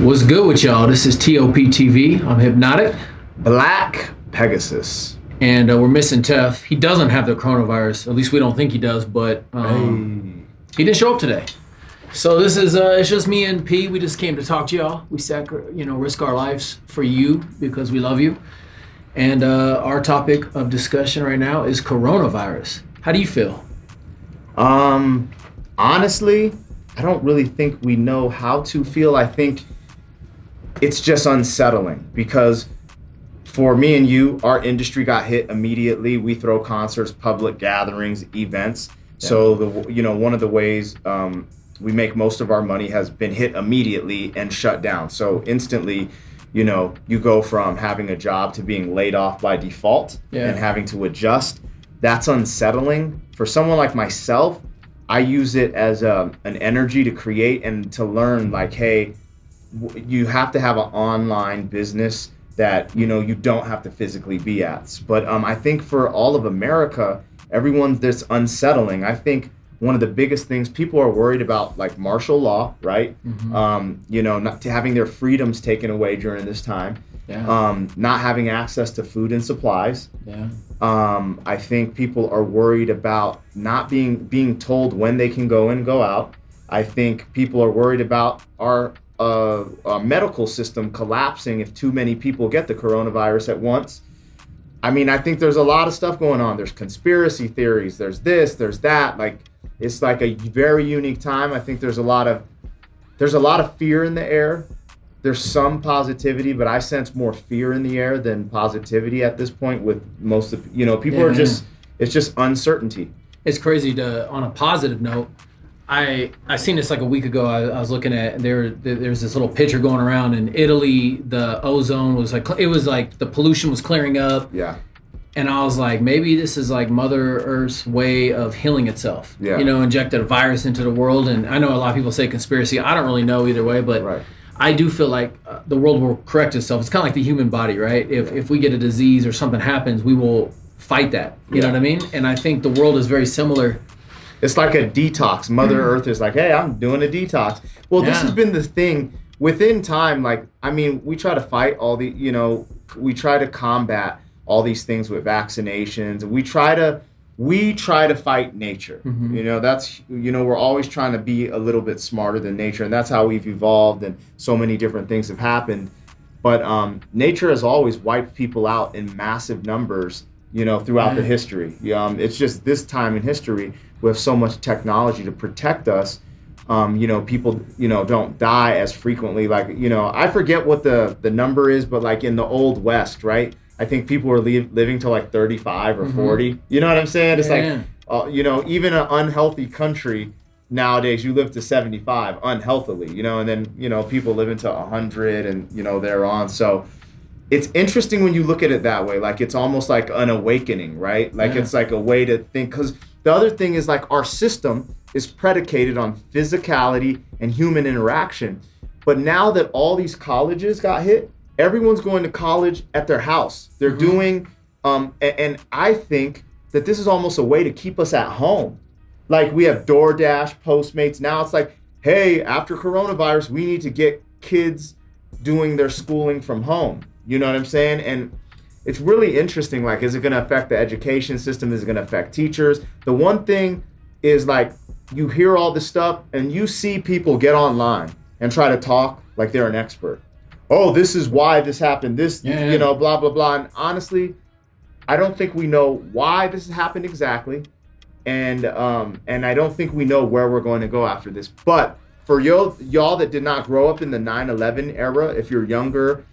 What's good with y'all? This is Toptv. I'm Hypnautic. Black Pegasus. And we're missing Tef. He doesn't have the coronavirus. At least we don't think he does, but he didn't show up today. So this is, it's just me and P. We just came to talk to y'all. We risk our lives for you because we love you. And our topic of discussion right now is coronavirus. How do you feel? Honestly, I don't really think we know how to feel. I think it's just unsettling because for me and you, our industry got hit immediately. We throw concerts, public gatherings, events. Yeah. So one of the ways we make most of our money has been hit immediately and shut down. So instantly, you go from having a job to being laid off by default and having to adjust. That's unsettling. For someone like myself, I use it as an energy to create and to learn, like, hey, you have to have an online business that, you don't have to physically be at. But I think for all of America, everyone's this unsettling. I think one of the biggest things, people are worried about, like, martial law, right? Mm-hmm. Not having their freedoms taken away during this time. Yeah. Not having access to food and supplies. Yeah. I think people are worried about not being told when they can go in and go out. I think people are worried about our medical system collapsing if too many people get the coronavirus at once. I mean, I think there's a lot of stuff going on. There's conspiracy theories. There's this, there's that. Like, it's like a very unique time. I think there's a lot of fear in the air. There's some positivity, but I sense more fear in the air than positivity at this point with most of, people are just, it's just uncertainty. It's crazy on a positive note, I seen this like a week ago. I was looking at, there's this little picture going around in Italy. The ozone was like, it was like the pollution was clearing up. Yeah. And I was like, maybe this is like Mother Earth's way of healing itself. Yeah. Injected a virus into the world. And I know a lot of people say conspiracy. I don't really know either way, but right. I do feel like the world will correct itself. It's kind of like the human body, right? If we get a disease or something happens, we will fight that. You know what I mean? And I think the world is very similar. It's like a detox. Mother Earth is like, hey, I'm doing a detox. Well, this has been the thing. Within time, like, I mean, we try to fight all the, we try to combat all these things with vaccinations. We try to fight nature. Mm-hmm. That's, we're always trying to be a little bit smarter than nature. And that's how we've evolved, and so many different things have happened. But nature has always wiped people out in massive numbers, throughout the history. It's just this time in history, we have so much technology to protect us. People, don't die as frequently. Like, I forget what the number is, but like in the Old West, right? I think people were living till like 35 or 40. You know what I'm saying? It's like, even an unhealthy country nowadays, you live to 75 unhealthily, and then, people live into 100 and, they're on. So it's interesting when you look at it that way. Like, it's almost like an awakening, right? Like, it's like a way to think, because the other thing is, like, our system is predicated on physicality and human interaction. But now that all these colleges got hit, everyone's going to college at their house. They're doing, and I think that this is almost a way to keep us at home. Like, we have DoorDash, Postmates. Now it's like, hey, after coronavirus, we need to get kids doing their schooling from home. You know what I'm saying? And it's really interesting. Like, is it going to affect the education system? Is it going to affect teachers? The one thing is, like, you hear all this stuff and you see people get online and try to talk like they're an expert. Oh, this is why this happened. This, blah, blah, blah. And honestly, I don't think we know why this has happened exactly. And I don't think we know where we're going to go after this. But for y'all that did not grow up in the 9/11 era, if you're younger,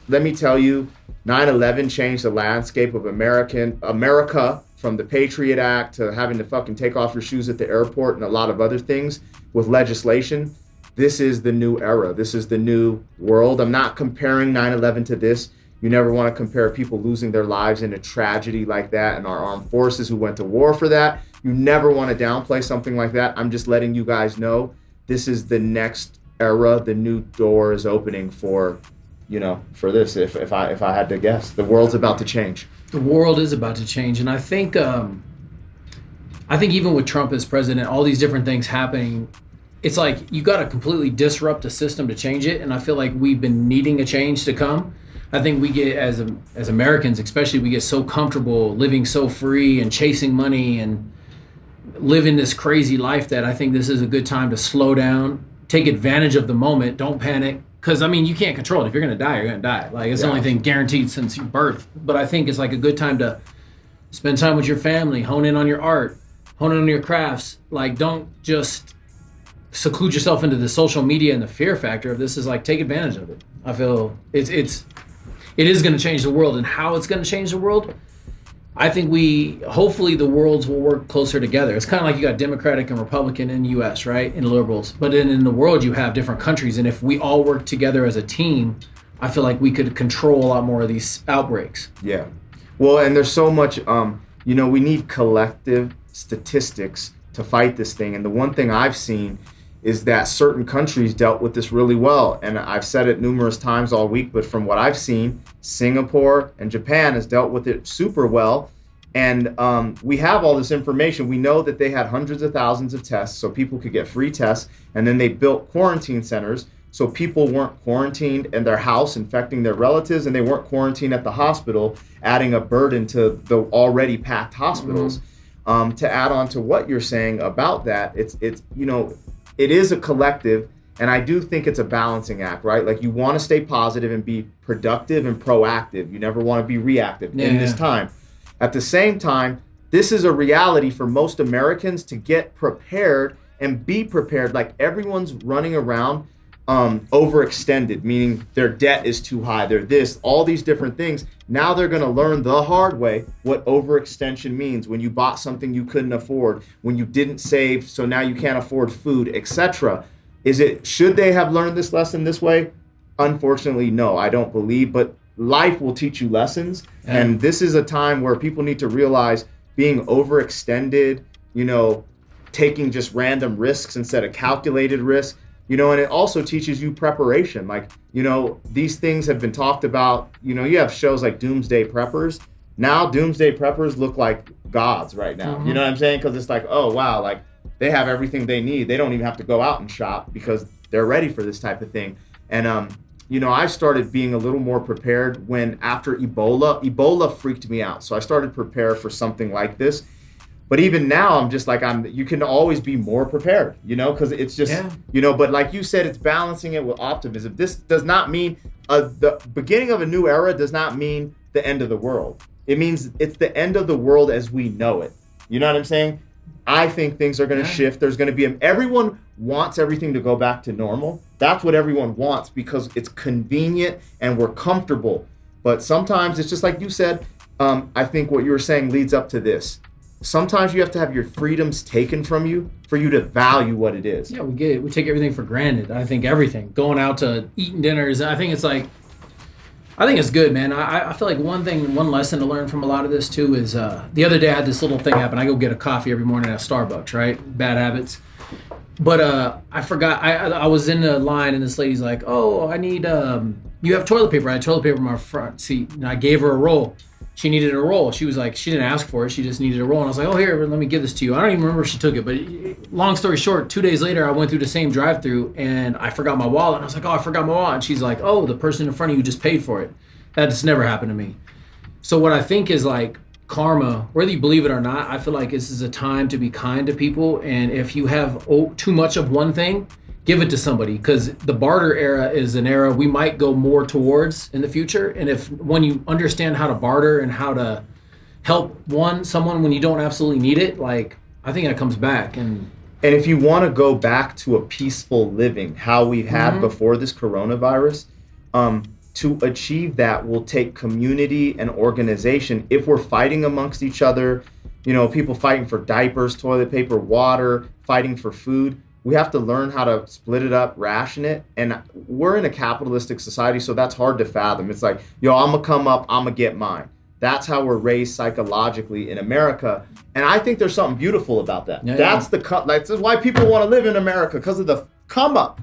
let me tell you, 9/11 changed the landscape of America, from the Patriot Act to having to fucking take off your shoes at the airport and a lot of other things with legislation. This is the new era. This is the new world. I'm not comparing 9/11 to this. You never want to compare people losing their lives in a tragedy like that and our armed forces who went to war for that. You never want to downplay something like that. I'm just letting you guys know this is the next era. The new door is opening for this. If I had to guess, the world's about to change. The world is about to change, and I think even with Trump as president, all these different things happening, it's like you got to completely disrupt the system to change it. And I feel like we've been needing a change to come. I think we get, as Americans especially, we get so comfortable living so free and chasing money and living this crazy life that I think this is a good time to slow down, take advantage of the moment, don't panic. Because, I mean, you can't control it. If you're going to die, you're going to die. Like, it's the only thing guaranteed since your birth. But I think it's like a good time to spend time with your family, hone in on your art, hone in on your crafts. Like, don't just seclude yourself into the social media and the fear factor of this. Is like, take advantage of it. I feel it is going to change the world. And how it's going to change the world, I think hopefully the worlds will work closer together. It's kind of like you got Democratic and Republican in the U.S., right? And liberals. But then in the world, you have different countries. And if we all work together as a team, I feel like we could control a lot more of these outbreaks. Yeah. Well, and there's so much, we need collective statistics to fight this thing. And the one thing I've seen is that certain countries dealt with this really well. And I've said it numerous times all week, but from what I've seen, Singapore and Japan has dealt with it super well. And we have all this information. We know that they had hundreds of thousands of tests so people could get free tests. And then they built quarantine centers so people weren't quarantined in their house, infecting their relatives, and they weren't quarantined at the hospital, adding a burden to the already packed hospitals. Mm-hmm. To add on to what you're saying about that, it is a collective, and I do think it's a balancing act, right? Like, you want to stay positive and be productive and proactive. You never want to be reactive in this time. At the same time, this is a reality for most Americans to get prepared and be prepared. Like, everyone's running around overextended, meaning their debt is too high, they're this, all these different things. Now they're going to learn the hard way what overextension means, when you bought something you couldn't afford, when you didn't save, so now you can't afford food, etc. Should they have learned this lesson this way? Unfortunately, no, I don't believe, but life will teach you lessons. Yeah. And this is a time where people need to realize being overextended, taking just random risks instead of calculated risks, and it also teaches you preparation. Like, these things have been talked about. You have shows like Doomsday Preppers. Now Doomsday Preppers look like gods right now. Mm-hmm. You know what I'm saying? Because it's like, oh, wow, like, they have everything they need. They don't even have to go out and shop because they're ready for this type of thing. And, I started being a little more prepared when after Ebola freaked me out. So I started to prepare for something like this. But even now, I'm just like, you can always be more prepared, because it's just, but like you said, it's balancing it with optimism. This does not mean the beginning of a new era does not mean the end of the world. It means it's the end of the world as we know it. You know what I'm saying? I think things are going to shift. There's going to be, everyone wants everything to go back to normal. That's what everyone wants because it's convenient and we're comfortable. But sometimes it's just like you said, I think what you were saying leads up to this. Sometimes you have to have your freedoms taken from you for you to value what it is. Yeah, we take everything for granted. I think everything. Going out to eating dinners, I think it's good, man. I feel like one lesson to learn from a lot of this too is the other day I had this little thing happen. I go get a coffee every morning at Starbucks, right? Bad habits. But I forgot, I was in the line and this lady's like, oh, I need, you have toilet paper. I had toilet paper in my front seat and I gave her a roll. She needed a roll. She was like, she didn't ask for it. She just needed a roll. And I was like, oh, here, let me give this to you. I don't even remember if she took it. But long story short, 2 days later, I went through the same drive-through and I forgot my wallet. And I was like, oh, I forgot my wallet. And she's like, oh, the person in front of you just paid for it. That's never happened to me. So what I think is like karma, whether you believe it or not, I feel like this is a time to be kind to people. And if you have too much of one thing, give it to somebody, because the barter era is an era we might go more towards in the future. And when you understand how to barter and how to help someone when you don't absolutely need it, like, I think that comes back. And if you want to go back to a peaceful living, how we had before this coronavirus, to achieve that will take community and organization. If we're fighting amongst each other, people fighting for diapers, toilet paper, water, fighting for food, we have to learn how to split it up, ration it. And we're in a capitalistic society, so that's hard to fathom. It's like, I'm going to come up, I'm going to get mine. That's how we're raised psychologically in America. And I think there's something beautiful about that. That's why people want to live in America, because of the come up.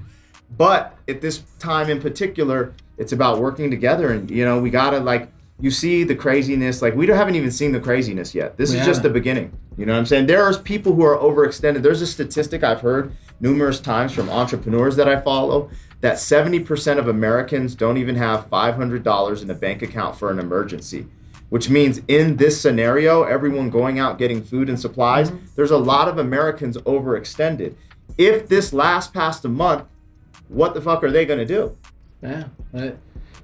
But at this time in particular, it's about working together. And, we got to, you see the craziness. We haven't even seen the craziness yet. This is just the beginning. You know what I'm saying? There's people who are overextended. There's a statistic I've heard numerous times from entrepreneurs that I follow that 70% of Americans don't even have $500 in a bank account for an emergency, which means in this scenario, everyone going out getting food and supplies, there's a lot of Americans overextended. If this lasts past a month, what the fuck are they going to do? Yeah.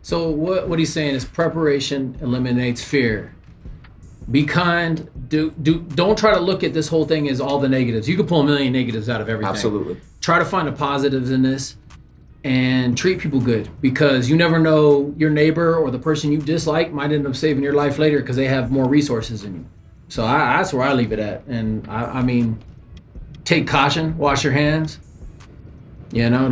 So what he's saying is preparation eliminates fear. Be kind. Don't try to look at this whole thing as all the negatives. You could pull a million negatives out of everything. Absolutely. Try to find the positives in this and treat people good, because you never know, your neighbor or the person you dislike might end up saving your life later because they have more resources than you. So that's where I leave it at. And I mean, take caution, wash your hands. You know,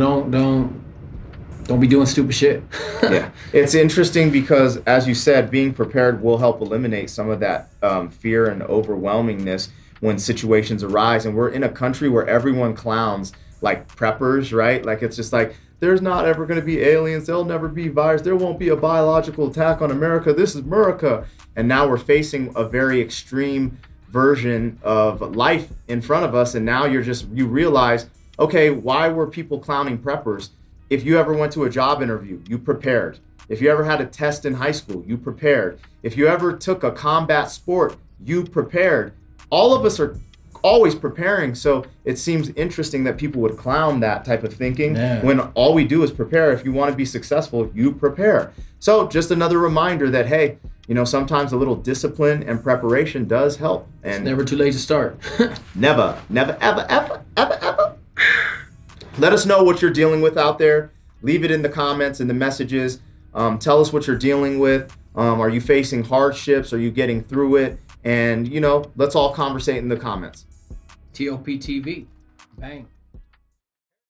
don't be doing stupid shit. Yeah, it's interesting because, as you said, being prepared will help eliminate some of that fear and overwhelmingness when situations arise. And we're in a country where everyone clowns like preppers, right? Like, it's just like, there's not ever going to be aliens. There'll never be virus. There won't be a biological attack on America. This is America. And now we're facing a very extreme version of life in front of us. And now you realize, okay, why were people clowning preppers? If you ever went to a job interview, you prepared. If you ever had a test in high school, you prepared. If you ever took a combat sport, you prepared. All of us are always preparing. So it seems interesting that people would clown that type of thinking when all we do is prepare. If you want to be successful, you prepare. So just another reminder that, hey, you know, sometimes a little discipline and preparation does help. And it's never too late to start. never, ever. Let us know what you're dealing with out there. Leave it in the comments and the messages. Tell us what you're dealing with. Are you facing hardships? Are you getting through it? And, you know, let's all conversate in the comments. Toptv. Bang.